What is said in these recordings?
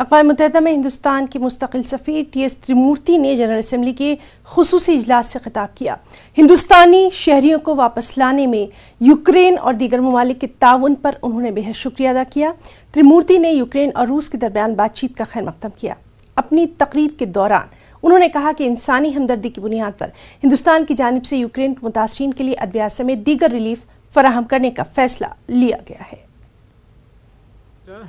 अक़वाम मुत्तहिदा में हिंदुस्तान के मुस्तकिल सफ़ीर त्रिमूर्ति ने जनरल असम्बली के खुसूसी इजलास से खिताब किया। हिंदुस्तानी शहरियों को वापस लाने में यूक्रेन और दीगर ममालिक के ताउन पर उन्होंने बेहद शुक्रिया अदा किया। त्रिमूर्ति ने यूक्रेन और रूस के दरमियान बातचीत का खैर मकदम किया। अपनी तकरीर के दौरान उन्होंने कहा कि इंसानी हमदर्दी की बुनियाद पर हिंदुस्तान की जानिब से यूक्रेन के मुतासरीन के लिए अद्वियात समेत दीगर रिलीफ फराहम करने का फैसला लिया गया है।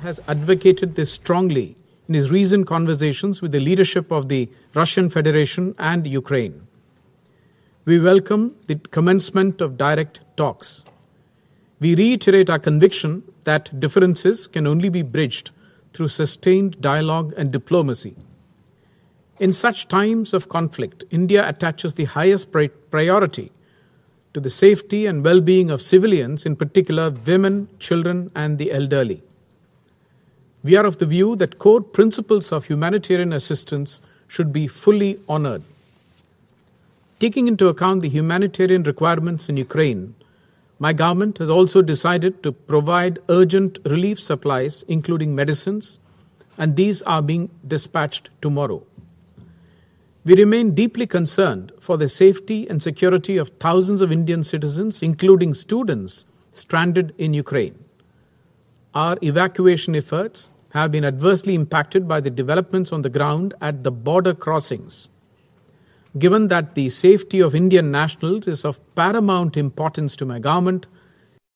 Has advocated this strongly in his recent conversations with the leadership of the Russian Federation and Ukraine. We welcome the commencement of direct talks. We reiterate our conviction that differences can only be bridged through sustained dialogue and diplomacy. In such times of conflict, India attaches the highest priority to the safety and well-being of civilians, in particular women, children, and the elderly. We are of the view that core principles of humanitarian assistance should be fully honored. Taking into account the humanitarian requirements in Ukraine, my government has also decided to provide urgent relief supplies, including medicines, and these are being dispatched tomorrow. We remain deeply concerned for the safety and security of thousands of Indian citizens, including students, stranded in Ukraine. Our evacuation efforts have been adversely impacted by the developments on the ground at the border crossings. Given that the safety of Indian nationals is of paramount importance to my government,